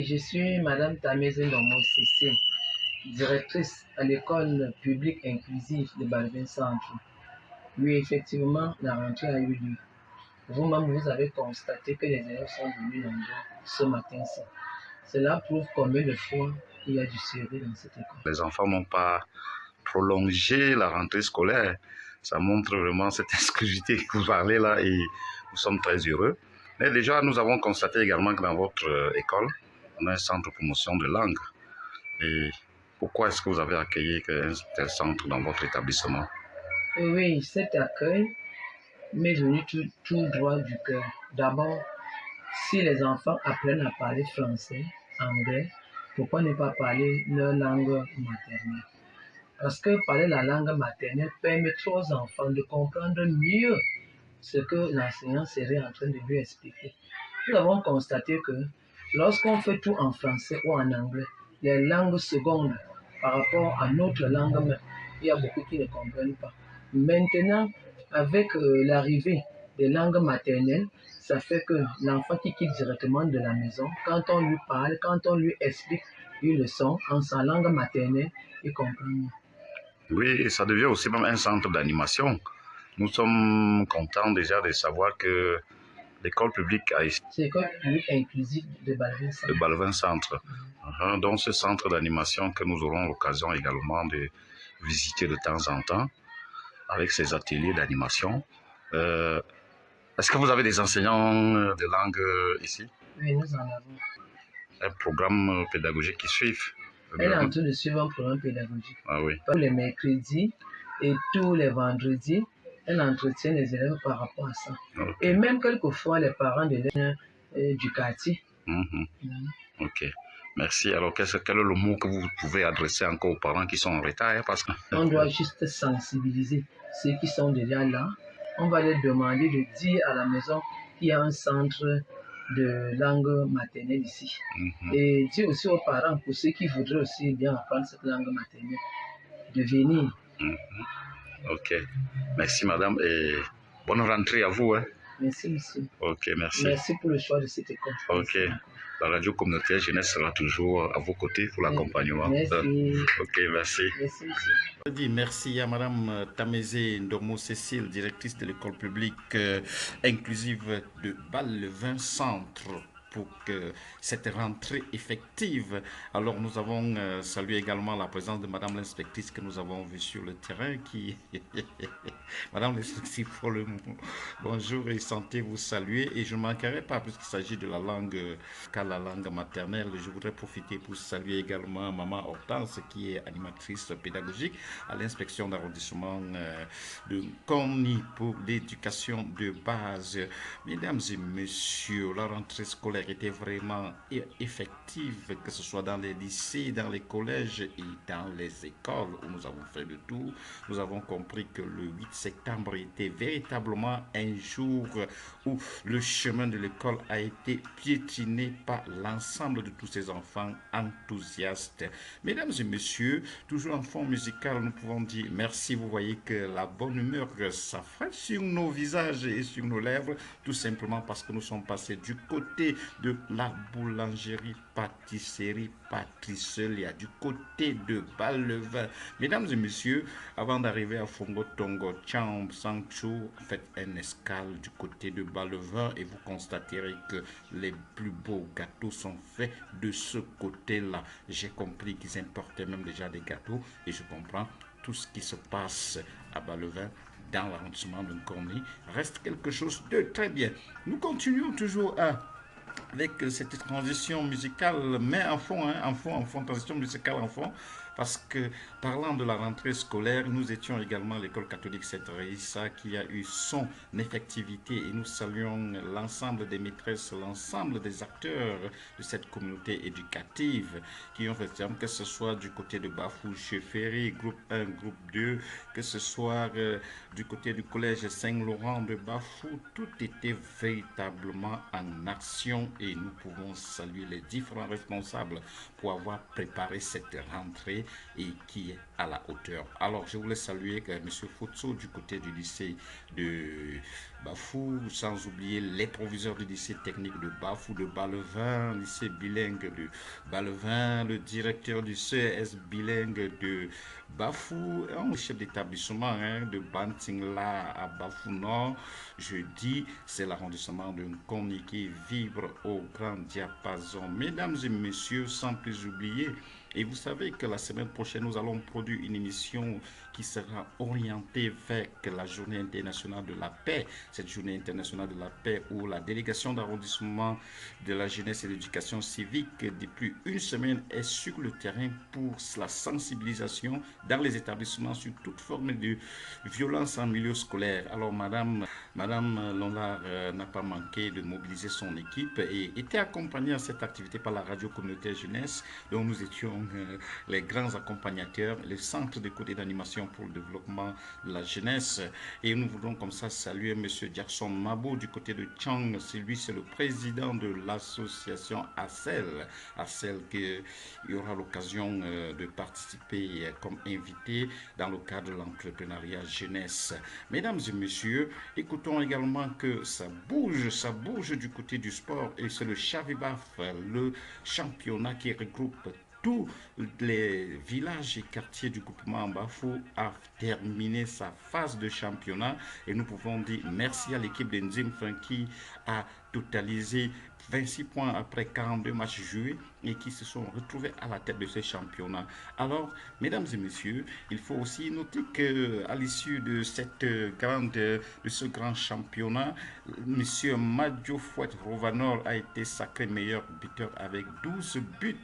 Je suis Madame Tameze Ndomo Cécile, directrice à l'école publique inclusive de Balvin Centre. Oui, effectivement, la rentrée a eu lieu. Vous-même, vous avez constaté que les élèves sont venus nombreux ce matin-ci. Cela prouve combien de fois il y a du sérieux dans cette école. Les enfants n'ont pas prolongé la rentrée scolaire. Ça montre vraiment cette exclusivité que vous parlez là et nous sommes très heureux. Mais déjà, nous avons constaté également que dans votre école, on a un centre de promotion de langue. Et pourquoi est-ce que vous avez accueilli un tel centre dans votre établissement? Oui, cet accueil m'est venu tout droit du cœur. D'abord, si les enfants apprennent à parler français, anglais, pourquoi ne pas parler leur langue maternelle? Parce que parler la langue maternelle permettra aux enfants de comprendre mieux ce que l'enseignant serait en train de lui expliquer. Nous avons constaté que lorsqu'on fait tout en français ou en anglais, les langues secondes par rapport à notre langue, il y a beaucoup qui ne comprennent pas. Maintenant, avec l'arrivée des langues maternelles, ça fait que l'enfant qui quitte directement de la maison, quand on lui parle, quand on lui explique une leçon en sa langue maternelle, il comprend mieux. Oui, et ça devient aussi même un centre d'animation. Nous sommes contents déjà de savoir que l'école publique a ici. C'est l'école publique inclusive de Balvin Centre. Le Balvin Centre. Donc ce centre d'animation que nous aurons l'occasion également de visiter de temps en temps avec ces ateliers d'animation. Est-ce que vous avez des enseignants de langue ici? Oui, nous en avons. Un programme pédagogique qui suivent? Elle est en train de suivre un programme pédagogique. Ah oui. Tous les mercredis et tous les vendredis, elle entretient les élèves par rapport à ça. Okay. Et même quelquefois, les parents de l'élève du quartier. Ok. Merci. Alors, quel est le mot que vous pouvez adresser encore aux parents qui sont en retard? Parce que... On doit juste sensibiliser ceux qui sont déjà là. On va leur demander de dire à la maison qu'il y a un centre de langue maternelle ici. Et dire aussi aux parents, pour ceux qui voudraient aussi bien apprendre cette langue maternelle, de venir. Ok. Merci, madame, et bonne rentrée à vous. Hein. Merci, monsieur. Ok, merci. Merci pour le choix de cette école. Ok. La radio communautaire jeunesse sera toujours à vos côtés pour l'accompagnement. Merci. Ok, merci. Merci, monsieur. Merci à Madame Tameze Ndomo Cécile, directrice de l'école publique inclusive de Balvin Centre, pour que cette rentrée effective. Alors nous avons salué également la présence de Madame l'inspectrice que nous avons vue sur le terrain qui... Madame l'inspectrice, pour le mot. Bonjour et santé vous saluer. Et je ne manquerai pas, puisqu'il s'agit de la langue, qu'à la langue maternelle, je voudrais profiter pour saluer également Maman Hortense, qui est animatrice pédagogique à l'inspection d'arrondissement de Konni pour l'éducation de base. Mesdames et messieurs, la rentrée scolaire était vraiment effective, que ce soit dans les lycées, dans les collèges et dans les écoles où nous avons fait le tour. Nous avons compris que le 8 septembre était véritablement un jour où le chemin de l'école a été piétiné par l'ensemble de tous ces enfants enthousiastes. Mesdames et messieurs, toujours en fond musical, nous pouvons dire merci. Vous voyez que la bonne humeur s'affranchit sur nos visages et sur nos lèvres, tout simplement parce que nous sommes passés du côté de la boulangerie, pâtisserie, Patricelia, du côté de Balvin. Mesdames et messieurs, avant d'arriver à Fongo Tongo Cham Sancho, faites un escale du côté de Balvin et vous constaterez que les plus beaux gâteaux sont faits de ce côté-là. J'ai compris qu'ils importaient même déjà des gâteaux et je comprends tout ce qui se passe à Balvin dans l'arrondissement de Konni reste quelque chose de très bien. Nous continuons toujours avec cette transition musicale, mais en fond, transition musicale en fond, parce que parlant de la rentrée scolaire, nous étions également à l'école catholique Sainte-Raïssa qui a eu son effectivité et nous saluons l'ensemble des maîtresses, l'ensemble des acteurs de cette communauté éducative qui ont fait que ce soit du côté de Bafou-Cheffery, groupe 1, groupe 2, que ce soit du côté du collège Saint-Laurent de Bafou, tout était véritablement en action et nous pouvons saluer les différents responsables pour avoir préparé cette rentrée et qui est à la hauteur. Alors, je voulais saluer M. Fotso du côté du lycée Bafou, sans oublier les proviseurs du lycée technique de Bafou, de Ballevin, lycée bilingue de Ballevin, le directeur du CES bilingue de Bafou, le chef d'établissement de Bantingla à Bafou Nord. Je dis, c'est l'arrondissement de Nkoni qui vibre au grand diapason. Mesdames et messieurs, sans plus oublier, et vous savez que la semaine prochaine, nous allons produire une émission qui sera orientée vers la journée internationale de la paix. Cette journée internationale de la paix où la délégation d'arrondissement de la jeunesse et de l'éducation civique depuis une semaine est sur le terrain pour la sensibilisation dans les établissements sur toute forme de violence en milieu scolaire. Alors Madame Lonlar n'a pas manqué de mobiliser son équipe et était accompagnée à cette activité par la radio communautaire jeunesse dont nous étions les grands accompagnateurs, les centres d'écoute et d'animation pour le développement de la jeunesse. Et nous voulons comme ça saluer M. Jackson Mabo du côté de Chang. C'est le président de l'association ACEL. ACEL qui aura l'occasion de participer comme invité dans le cadre de l'entrepreneuriat jeunesse. Mesdames et messieurs, écoutons également que ça bouge du côté du sport et c'est le Chavibaf, le championnat qui regroupe tous les villages et quartiers du groupement Bafou a terminé sa phase de championnat et nous pouvons dire merci à l'équipe d'Enzimfin qui a totalisé 26 points après 42 matchs joués et qui se sont retrouvés à la tête de ce championnat. Alors, mesdames et messieurs, il faut aussi noter qu'à l'issue de ce grand championnat, M. Madjo Fouet Rovanor a été sacré meilleur buteur avec 12 buts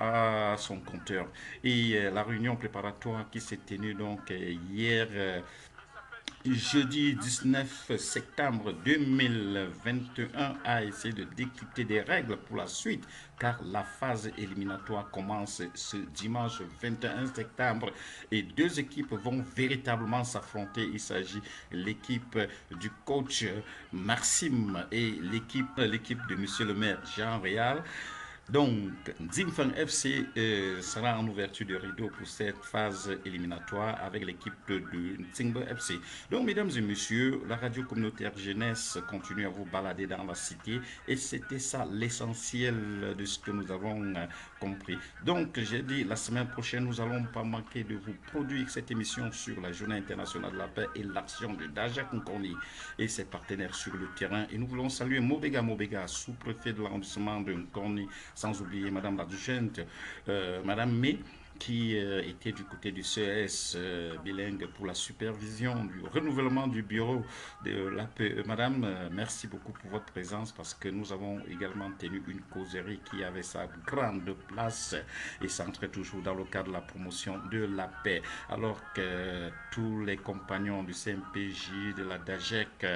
à son compteur. Et la réunion préparatoire qui s'est tenue donc hier, jeudi 19 septembre 2021, a essayé de décrypter des règles pour la suite car la phase éliminatoire commence ce dimanche 21 septembre et deux équipes vont véritablement s'affronter. Il s'agit de l'équipe du coach Maxime et l'équipe de monsieur le maire Jean Réal. Donc, Zimfang FC sera en ouverture de rideau pour cette phase éliminatoire avec l'équipe de Nzimba FC. Donc, mesdames et messieurs, la radio communautaire jeunesse continue à vous balader dans la cité et c'était ça l'essentiel de ce que nous avons compris. Donc, j'ai dit, la semaine prochaine, nous n'allons pas manquer de vous produire cette émission sur la Journée internationale de la paix et l'action de Dajak Nkoni et ses partenaires sur le terrain. Et nous voulons saluer Mobega, sous-préfet de l'arrondissement de Nkoni, sans oublier Madame Ladugente, Madame May, qui était du côté du CES bilingue pour la supervision du renouvellement du bureau de l'APE. Madame, merci beaucoup pour votre présence parce que nous avons également tenu une causerie qui avait sa grande place et s'entrait toujours dans le cadre de la promotion de la paix. Alors que tous les compagnons du CMPJ, de la DAGEC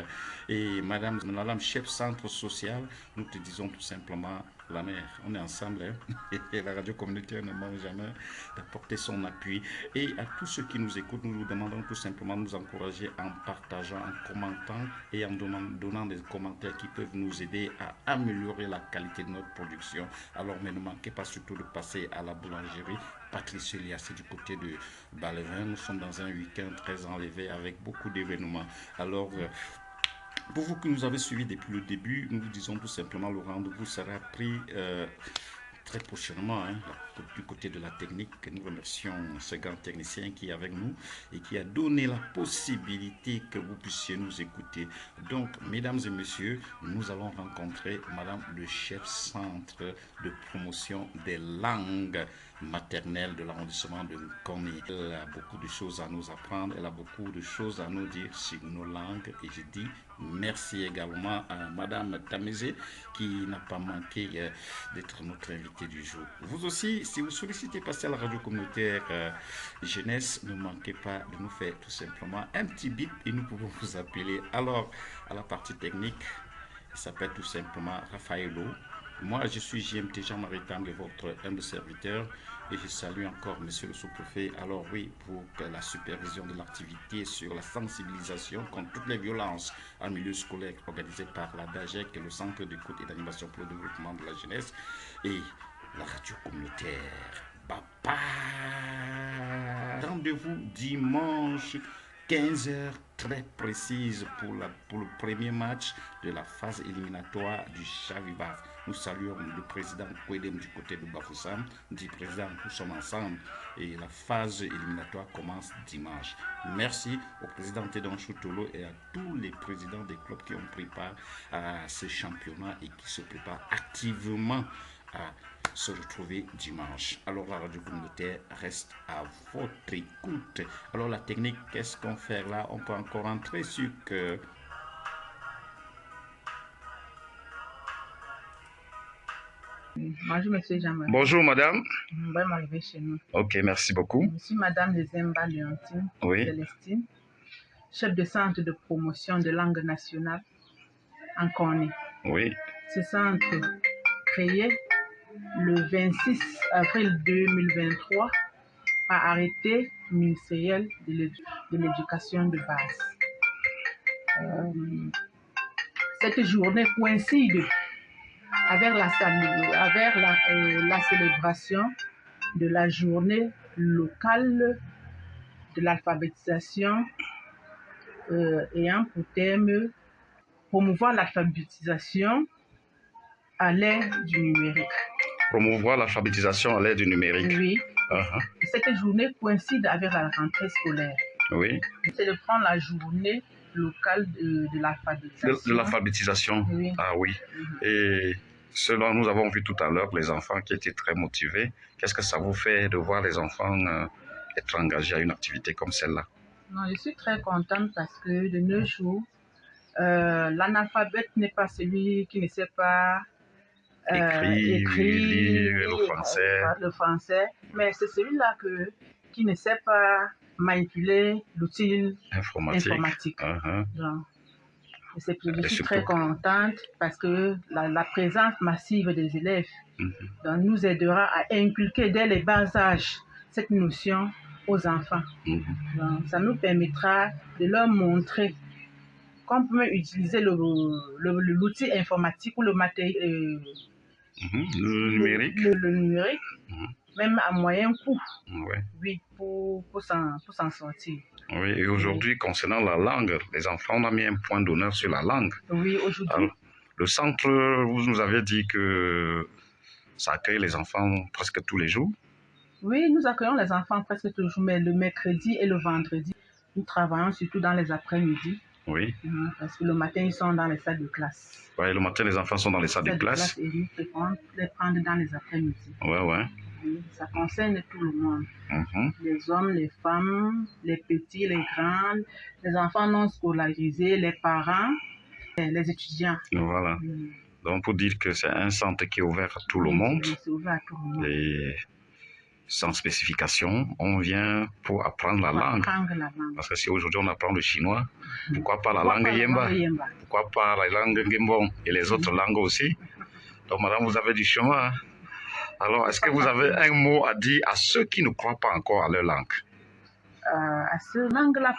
et Madame chef centre social, nous te disons tout simplement la mère, on est ensemble, hein? Et la radio communautaire ne manque jamais d'apporter son appui. Et à tous ceux qui nous écoutent, nous vous demandons tout simplement de nous encourager en partageant, en commentant et en donnant des commentaires qui peuvent nous aider à améliorer la qualité de notre production. Alors, mais ne manquez pas surtout de passer à la boulangerie Patrice Elias du côté de Ballevin. Nous sommes dans un week-end très enlevé avec beaucoup d'événements. Alors, pour vous qui nous avez suivis depuis le début, nous vous disons tout simplement le rendez-vous sera pris très prochainement du côté de la technique. Nous remercions ce grand technicien qui est avec nous et qui a donné la possibilité que vous puissiez nous écouter. Donc, mesdames et messieurs, nous allons rencontrer Madame le chef centre de promotion des langues maternelles de l'arrondissement de Nkoni. Elle a beaucoup de choses à nous apprendre, elle a beaucoup de choses à nous dire sur nos langues et je dis merci également à Madame Tamézé qui n'a pas manqué d'être notre invité du jour. Vous aussi, si vous sollicitez passer à la radio communautaire jeunesse, ne manquez pas de nous faire tout simplement un petit bip et nous pouvons vous appeler. Alors, à la partie technique, il s'appelle tout simplement Raphaëlo. Moi, je suis JMT Jean-Marie Tang, votre humble serviteur, et je salue encore Monsieur le sous-préfet. Alors oui, pour la supervision de l'activité sur la sensibilisation contre toutes les violences en milieu scolaire organisée par la DAGEC, le Centre d'écoute et d'animation pour le développement de la jeunesse, et la radio communautaire. Baba. Rendez-vous dimanche 15h30. très précises pour le premier match de la phase éliminatoire du Chavibaf. Nous saluons le président Kwedem du côté de Bafoussam. Dit président, nous sommes ensemble et la phase éliminatoire commence dimanche. Merci au président Tedon Choutolo et à tous les présidents des clubs qui ont pris part à ce championnat et qui se préparent activement à se retrouver dimanche. Alors la radio communautaire reste à votre écoute. Alors la technique, qu'est-ce qu'on fait là? On peut encore entrer sur que... Bonjour, monsieur Jean-Marie. Bonjour, madame. Vous pouvez m'arriver chez nous. Ok, merci beaucoup. Je suis madame de Zemba Léontine Oui. Célestine, chef de centre de promotion de langue nationale en Cornée. Oui. Ce centre, créé le 26 avril 2023 par arrêté ministériel de l'éducation de base. Cette journée coïncide avec la célébration de la journée locale de l'alphabétisation ayant pour thème promouvoir l'alphabétisation à l'ère du numérique. Promouvoir l'alphabétisation à l'ère du numérique. Oui. Uh-huh. Cette journée coïncide avec la rentrée scolaire. Oui. C'est de prendre la journée locale de l'alphabétisation. De l'alphabétisation. Oui. Ah oui. Et selon nous avons vu tout à l'heure les enfants qui étaient très motivés. Qu'est-ce que ça vous fait de voir les enfants être engagés à une activité comme celle-là? Non, je suis très contente parce que de nos jours, l'analphabète n'est pas celui qui ne sait pas écrire, lire le français, mais c'est celui-là qui ne sait pas manipuler l'outil informatique. Uh-huh. Donc, je suis très contente parce que la présence massive des élèves donc, nous aidera à inculquer dès les bas âges cette notion aux enfants. Donc, ça nous permettra de leur montrer qu'on peut utiliser l'outil informatique ou le matériel, le numérique, le numérique même à moyen coût, oui, pour s'en sortir. Oui, et aujourd'hui, concernant la langue, les enfants, on a mis un point d'honneur sur la langue. Oui, aujourd'hui. Le centre, vous nous avez dit que ça accueille les enfants presque tous les jours. Oui, nous accueillons les enfants presque tous les jours, mais le mercredi et le vendredi, nous travaillons surtout dans les après-midi. Oui. Parce que le matin, ils sont dans les salles de classe. Oui, le matin, les enfants sont dans les salles de classe. Et nous préférons les prendre dans les après-midi. Oui. Oui, ça concerne tout le monde. Les hommes, les femmes, les petits, les grands, les enfants non scolarisés, les parents, les étudiants. Voilà. Donc, pour dire que c'est un centre qui est ouvert à tout le monde. C'est ouvert à tout le monde. Et sans spécification, on vient pour apprendre la langue. Parce que si aujourd'hui on apprend le chinois, pourquoi pas la langue Yemba? Pourquoi pas la langue Gembon et les autres langues aussi? Donc, madame, vous avez du chemin. Alors, est-ce que vous avez un mot à dire à ceux qui ne croient pas encore à leur langue? À cette langue-là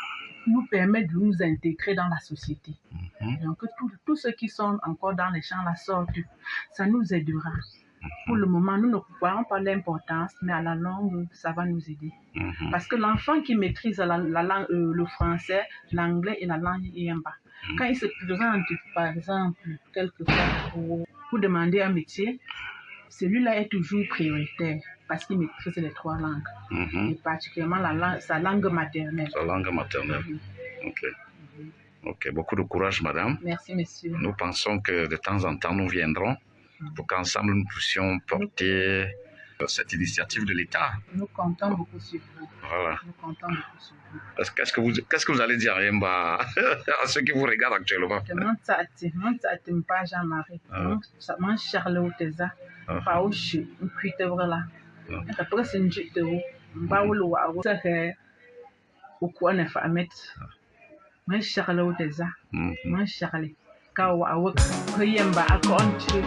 nous permet de nous intégrer dans la société. Donc, tous ceux qui sont encore dans les champs la sorte, ça nous aidera. Pour le moment, nous ne voyons pas l'importance, mais à la longue, ça va nous aider. Parce que l'enfant qui maîtrise le français, l'anglais et la langue Yemba, quand il se présente, par exemple, quelquefois pour demander un métier, celui-là est toujours prioritaire parce qu'il maîtrise les trois langues, et particulièrement sa langue maternelle. Sa langue maternelle. Ok, beaucoup de courage, madame. Merci, monsieur. Nous pensons que de temps en temps, nous viendrons pour qu'ensemble nous puissions porter cette initiative de l'État. Nous comptons beaucoup sur vous. Voilà. Nous comptons beaucoup sur vous. Qu'est-ce que vous allez dire Yemba, à ceux qui vous regardent actuellement? Pas Jean-Marie. Moi, Charles Teza. Pas au chou, un cuite voilà. Après, c'est une jute de haut. Baoulou, à vous, au coin de Famet. Moi, Charles Teza. Moi, Charles. Kawa, à work. Yemba, à country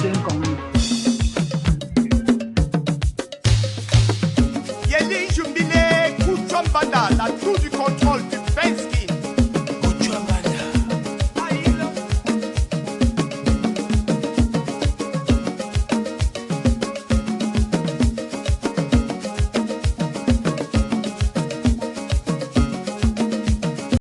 d'un commun. Yeli Jumbine, Kouchambada, la tour du contrôle du Fensky.